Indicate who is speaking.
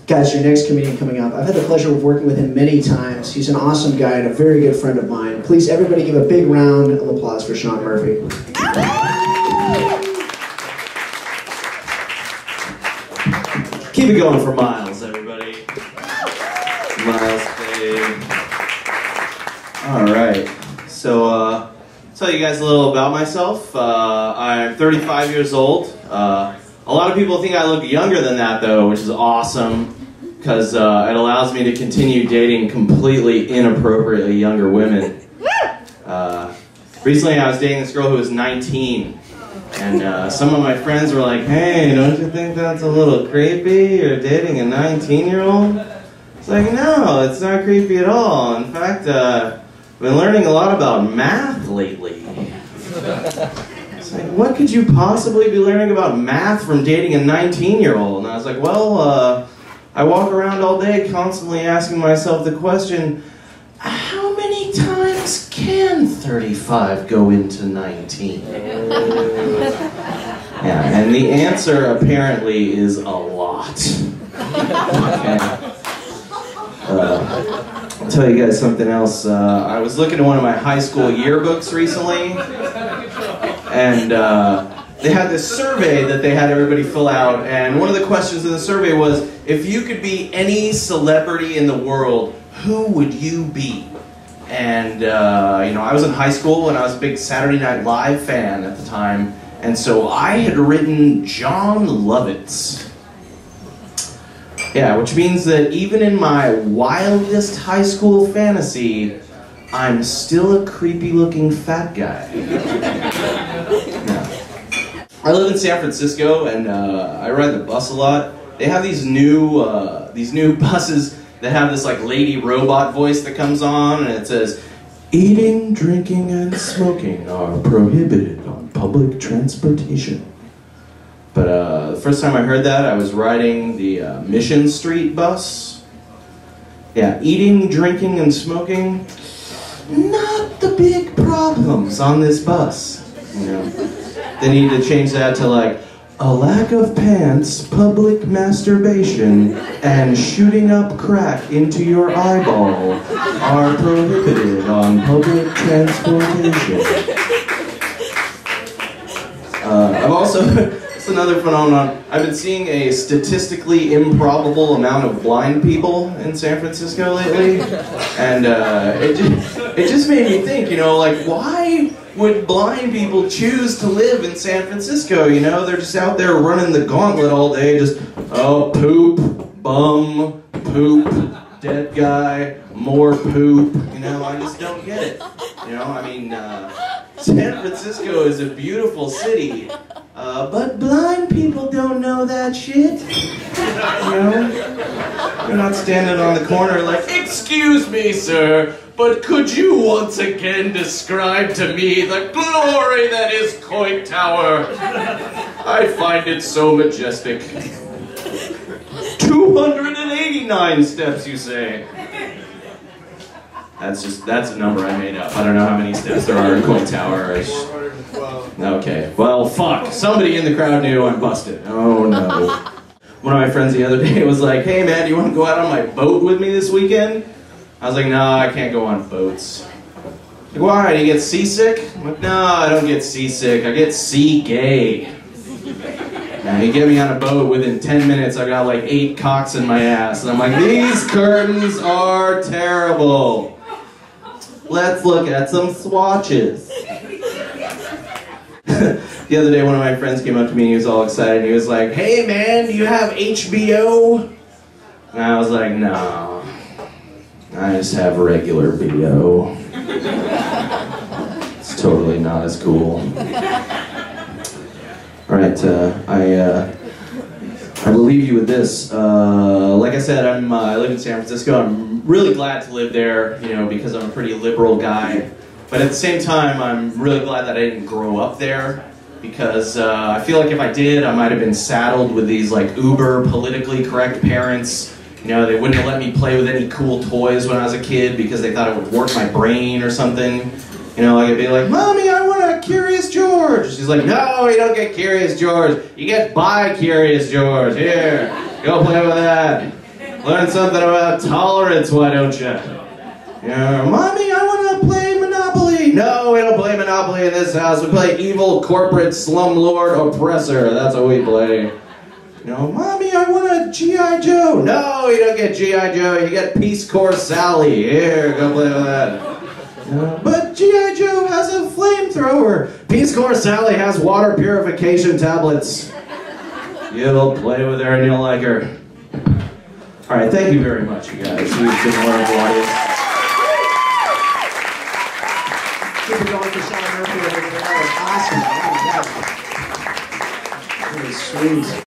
Speaker 1: Guys, your next comedian coming up, I've had the pleasure of working with him many times. He's an awesome guy and a very good friend of mine. Please, everybody give a big round of applause for Sean Murphy.
Speaker 2: Keep it going for Miles, everybody. Miles, babe. Alright, so I'll tell you guys a little about myself. I'm 35 years old. A lot of people think I look younger than that, though, which is awesome, because it allows me to continue dating completely inappropriately younger women. Recently, I was dating this girl who was 19, and some of my friends were like, "Hey, don't you think that's a little creepy? You're dating a 19-year-old?" It's like, no, it's not creepy at all. In fact, I've been learning a lot about math lately. Like, what could you possibly be learning about math from dating a 19-year-old? And I was like, well, I walk around all day constantly asking myself the question, how many times can 35 go into 19? Yeah, and the answer apparently is a lot. Okay. I'll tell you guys something else. I was looking at one of my high school yearbooks recently, and they had this survey that they had everybody fill out, and one of the questions in the survey was, if you could be any celebrity in the world, who would you be? And you know, I was in high school and I was a big Saturday Night Live fan at the time, and so I had written John Lovitz. Yeah, which means that even in my wildest high school fantasy, I'm still a creepy-looking fat guy. Yeah. I live in San Francisco, and I ride the bus a lot. They have these new buses that have this like lady robot voice that comes on, and it says, "Eating, drinking, and smoking are prohibited on public transportation." But the first time I heard that, I was riding the Mission Street bus. Yeah, eating, drinking, and smoking, not the big problems on this bus. You know, they need to change that to like, a lack of pants, public masturbation, and shooting up crack into your eyeball are prohibited on public transportation. I've also, it's another phenomenon, I've been seeing a statistically improbable amount of blind people in San Francisco lately, and it just made me think, you know, like, why would blind people choose to live in San Francisco? You know, they're just out there running the gauntlet all day, just, oh, poop, bum, poop, dead guy, more poop, you know, I just don't get it. You know, I mean, San Francisco is a beautiful city, but blind people don't know that shit. You know, they're not standing on the corner like, "Excuse me, sir, but could you once again describe to me the glory that is Coit Tower? I find it so majestic." 289 steps, you say? That's a number I made up. I don't know how many steps there are in Coit Tower. Okay, well, fuck. Somebody in the crowd knew. I'm busted. Oh, no. One of my friends the other day was like, "Hey, man, do you want to go out on my boat with me this weekend?" I was like, "No, I can't go on boats." Like, "Why? Do you get seasick?" I'm like, "No, I don't get seasick. I get sea gay." Now, you get me on a boat, within 10 minutes, I got like 8 cocks in my ass. And I'm like, these curtains are terrible. Let's look at some swatches. The other day, one of my friends came up to me and he was all excited. He was like, "Hey, man, do you have HBO?" And I was like, "No. I just have regular video. It's totally not as cool." Alright, I will leave you with this. Like I said, I live in San Francisco. I'm really glad to live there, you know, because I'm a pretty liberal guy. But at the same time, I'm really glad that I didn't grow up there, because I feel like if I did, I might have been saddled with these like uber politically correct parents. You know, they wouldn't have let me play with any cool toys when I was a kid because they thought it would warp my brain or something. You know, like I'd be like, "Mommy, I want a Curious George. She's like, no, you don't get Curious George. You get by Curious George. Here, go play with that. Learn something about tolerance, why don't you? Yeah, Mommy, I want to play Monopoly. No, we don't play Monopoly in this house. We play evil corporate slumlord oppressor. That's what we play. You know, Mommy, I want a G.I. Joe. No, you don't get G.I. Joe. You get Peace Corps Sally. Here, go play with that. But G.I. Joe has a flamethrower. Peace Corps Sally has water purification tablets. You'll play with her and you'll like her. All right, thank you very much, you guys. You've been a wonderful audience.
Speaker 1: Keep it going for Sean Murphy. That was awesome. That was sweet.